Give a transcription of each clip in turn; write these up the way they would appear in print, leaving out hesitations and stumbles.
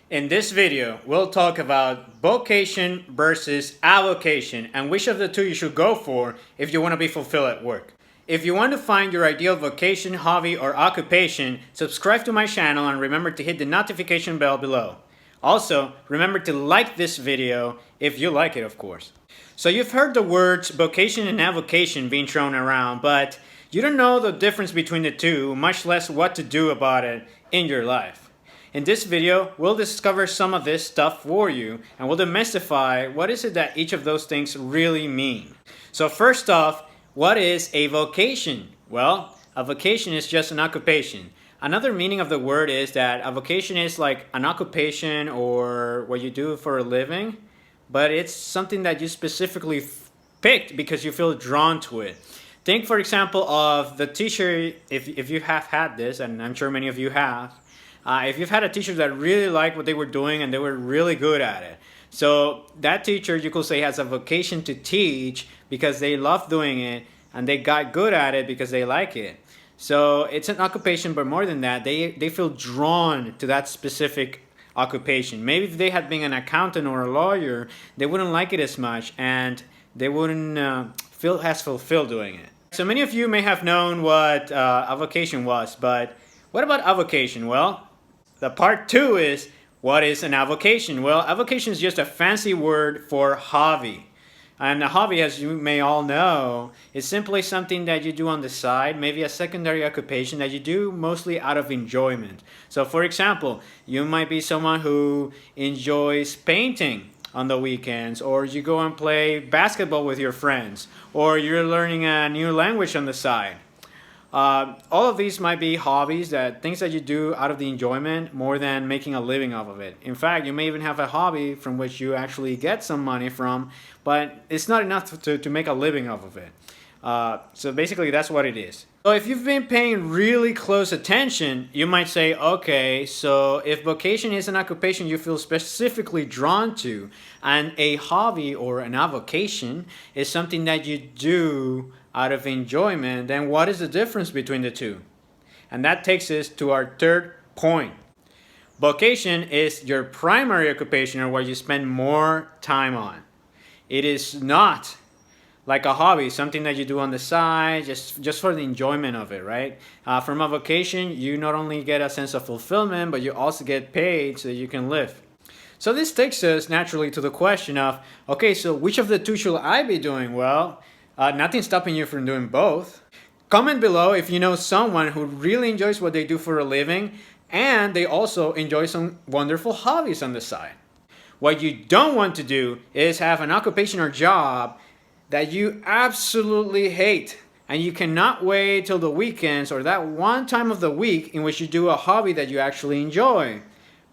In this video, we'll talk about vocation versus avocation and which of the two you should go for if you want to be fulfilled at work. If you want to find your ideal vocation, hobby, or occupation, subscribe to my channel and remember to hit the notification bell below. Also, remember to like this video if you like it, of course. So you've heard the words vocation and avocation being thrown around, but you don't know the difference between the two, much less what to do about it in your life. In this video, we'll discover some of this stuff for you and we'll demystify what is it that each of those things really mean. So first off, what is a vocation? Well, a vocation is just an occupation. Another meaning of the word is that a vocation is like an occupation or what you do for a living, but it's something that you specifically picked because you feel drawn to it. Think, for example, of the teacher, if you have had this, and I'm sure many of you have, if you've had a teacher that really liked what they were doing and they were really good at it. So that teacher, you could say, has a vocation to teach because they love doing it and they got good at it because they like it. So it's an occupation, but more than that, they feel drawn to that specific occupation. Maybe if they had been an accountant or a lawyer, they wouldn't like it as much and they wouldn't feel as fulfilled doing it. So many of you may have known what a vocation was, but what about avocation? Well, the part two is, what is an avocation? Well, avocation is just a fancy word for hobby. And a hobby, as you may all know, is simply something that you do on the side, maybe a secondary occupation that you do mostly out of enjoyment. So for example, you might be someone who enjoys painting on the weekends, or you go and play basketball with your friends, or you're learning a new language on the side. All of these might be hobbies, things that you do out of the enjoyment more than making a living off of it. In fact, you may even have a hobby from which you actually get some money from, but it's not enough to make a living off of it. So basically that's what it is. So if you've been paying really close attention, you might say, okay, so if vocation is an occupation you feel specifically drawn to, and a hobby or an avocation is something that you do out of enjoyment, then what is the difference between the two? And that takes us to our third point. Vocation is your primary occupation, or what you spend more time on. It is not like a hobby, something that you do on the side just for the enjoyment of it, right? From a vocation, you not only get a sense of fulfillment, but you also get paid so that you can live. So this takes us naturally to the question of, okay, so which of the two should I be doing? Well, nothing's stopping you from doing both. Comment below if you know someone who really enjoys what they do for a living and they also enjoy some wonderful hobbies on the side. What you don't want to do is have an occupation or job that you absolutely hate and you cannot wait till the weekends or that one time of the week in which you do a hobby that you actually enjoy.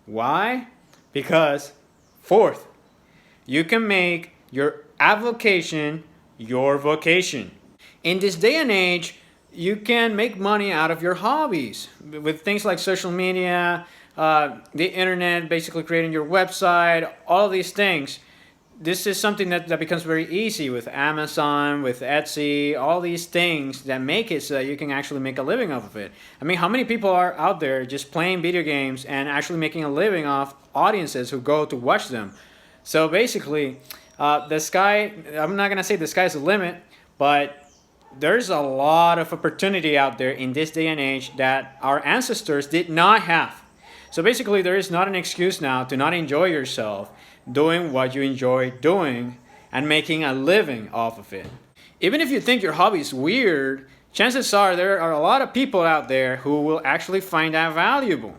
Why? Because, fourth, you can make your avocation your vocation. In this day and age, you can make money out of your hobbies with things like social media, the internet, basically creating your website, all these things. This is something that becomes very easy with Amazon, with Etsy, all these things that make it so that you can actually make a living off of it. I mean, how many people are out there just playing video games and actually making a living off audiences who go to watch them? So basically, the sky, I'm not going to say the sky's the limit, but there's a lot of opportunity out there in this day and age that our ancestors did not have. So basically, there is not an excuse now to not enjoy yourself doing what you enjoy doing and making a living off of it. Even if you think your hobby is weird, chances are there are a lot of people out there who will actually find that valuable.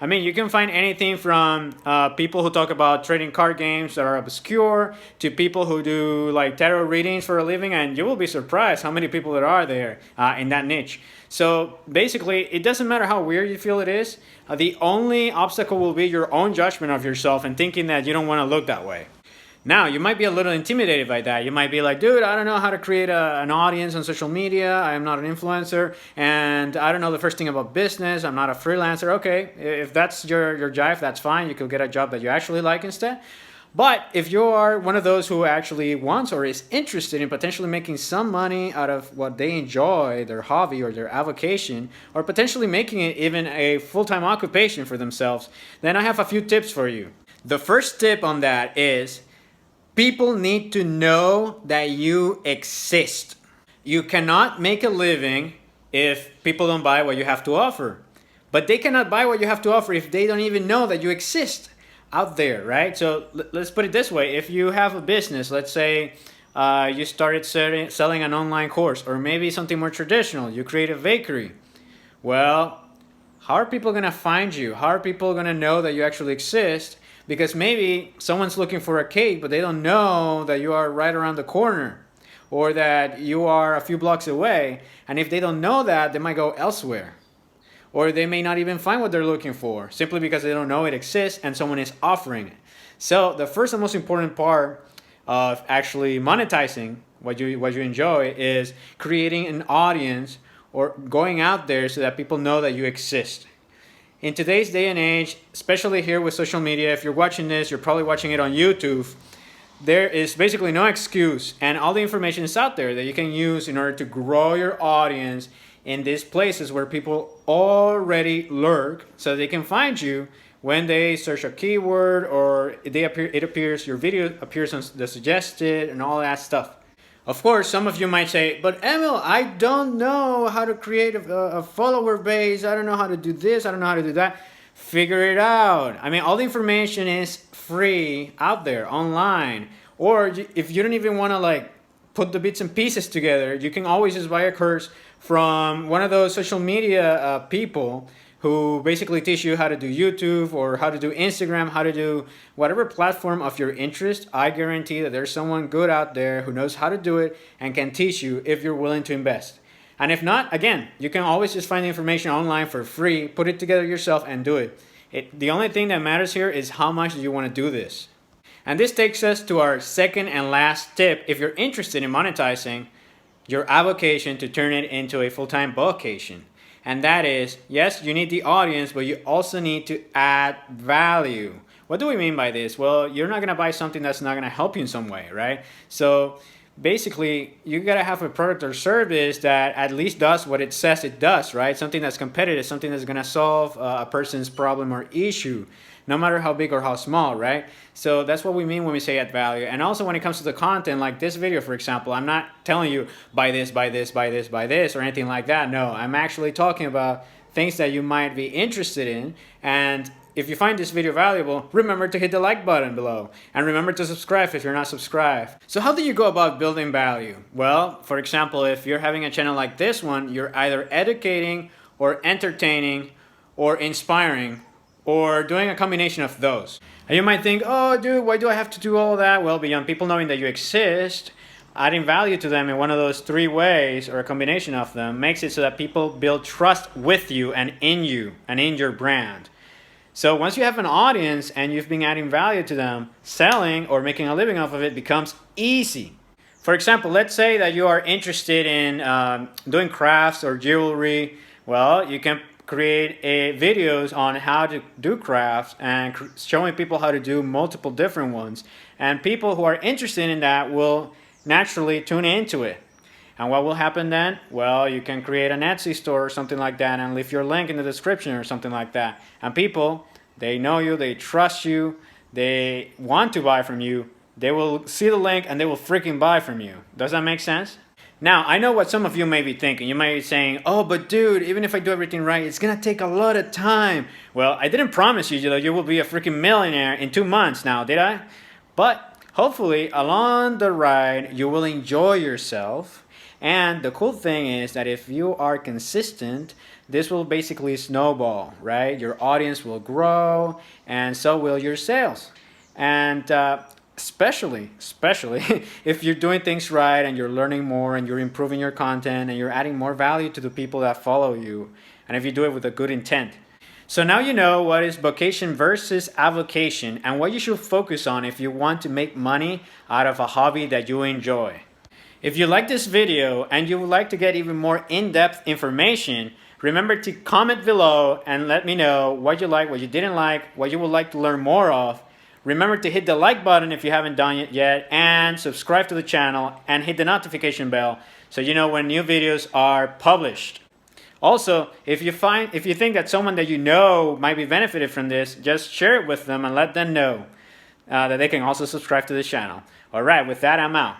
I mean, you can find anything from people who talk about trading card games that are obscure to people who do like tarot readings for a living, and you will be surprised how many people there are there in that niche. So basically, it doesn't matter how weird you feel it is. The only obstacle will be your own judgment of yourself and thinking that you don't want to look that way. Now, you might be a little intimidated by that. You might be like, dude, I don't know how to create an audience on social media. I am not an influencer. And I don't know the first thing about business. I'm not a freelancer. Okay, if that's your jive, that's fine. You could get a job that you actually like instead. But if you are one of those who actually wants or is interested in potentially making some money out of what they enjoy, their hobby or their avocation, or potentially making it even a full-time occupation for themselves, then I have a few tips for you. The first tip on that is people need to know that you exist. You cannot make a living if people don't buy what you have to offer. But they cannot buy what you have to offer if they don't even know that you exist out there, right? So let's put it this way. If you have a business, let's say you started selling an online course, or maybe something more traditional, you create a bakery. Well, how are people going to find you? How are people going to know that you actually exist? Because maybe someone's looking for a cake, but they don't know that you are right around the corner, or that you are a few blocks away. And if they don't know that, they might go elsewhere. Or they may not even find what they're looking for, simply because they don't know it exists and someone is offering it. So the first and most important part of actually monetizing what you enjoy is creating an audience, or going out there so that people know that you exist. In today's day and age, especially here with social media, if you're watching this, you're probably watching it on YouTube, there is basically no excuse, and all the information is out there that you can use in order to grow your audience in these places where people already lurk, so they can find you when they search a keyword, or it appears, your video appears on the suggested and all that stuff. Of course, some of you might say, but Emil, I don't know how to create a follower base. I don't know how to do this. I don't know how to do that. Figure it out. I mean, all the information is free out there online. Or if you don't even want to like put the bits and pieces together, you can always just buy a course from one of those social media people who basically teach you how to do YouTube, or how to do Instagram, how to do whatever platform of your interest. I guarantee that there's someone good out there who knows how to do it and can teach you if you're willing to invest. And if not, again, you can always just find the information online for free, put it together yourself and do it. The only thing that matters here is how much do you want to do this. And this takes us to our second and last tip if you're interested in monetizing your avocation to turn it into a full-time vocation. And that is, yes, you need the audience, but you also need to add value. What do we mean by this? Well, you're not going to buy something that's not going to help you in some way, right? So basically, you got to have a product or service that at least does what it says it does, right? Something that's competitive, something that's going to solve a person's problem or issue, no matter how big or how small, right? So that's what we mean when we say add value. And also when it comes to the content, like this video, for example, I'm not telling you buy this, buy this, buy this, buy this, or anything like that. No, I'm actually talking about things that you might be interested in. And if you find this video valuable, remember to hit the like button below. And remember to subscribe if you're not subscribed. So how do you go about building value? Well, for example, if you're having a channel like this one, you're either educating or entertaining or inspiring, or doing a combination of those. And you might think, oh dude, why do I have to do all that? Well, beyond people knowing that you exist, adding value to them in one of those three ways, or a combination of them, makes it so that people build trust with you and in your brand. So once you have an audience and you've been adding value to them, selling or making a living off of it becomes easy. For example, let's say that you are interested in doing crafts or jewelry. Well, you can create videos on how to do crafts and showing people how to do multiple different ones. And people who are interested in that will naturally tune into it. And what will happen then? Well, you can create an Etsy store or something like that and leave your link in the description or something like that. And people, they know you, they trust you, they want to buy from you. They will see the link and they will freaking buy from you. Does that make sense? Now, I know what some of you may be thinking. You might be saying, oh, but dude, even if I do everything right, it's going to take a lot of time. Well, I didn't promise you that you will be a freaking millionaire in 2 months now, did I? But hopefully, along the ride, you will enjoy yourself. And the cool thing is that if you are consistent, this will basically snowball, right? Your audience will grow, and so will your sales. And especially if you're doing things right and you're learning more and you're improving your content and you're adding more value to the people that follow you, and if you do it with a good intent. So now you know what is vocation versus avocation and what you should focus on if you want to make money out of a hobby that you enjoy. If you like this video and you would like to get even more in-depth information, remember to comment below and let me know what you like, what you didn't like, what you would like to learn more of. Remember to hit the like button if you haven't done it yet, and subscribe to the channel and hit the notification bell so you know when new videos are published. Also, if you think that someone that you know might be benefited from this, just share it with them and let them know that they can also subscribe to the channel. Alright, with that, I'm out.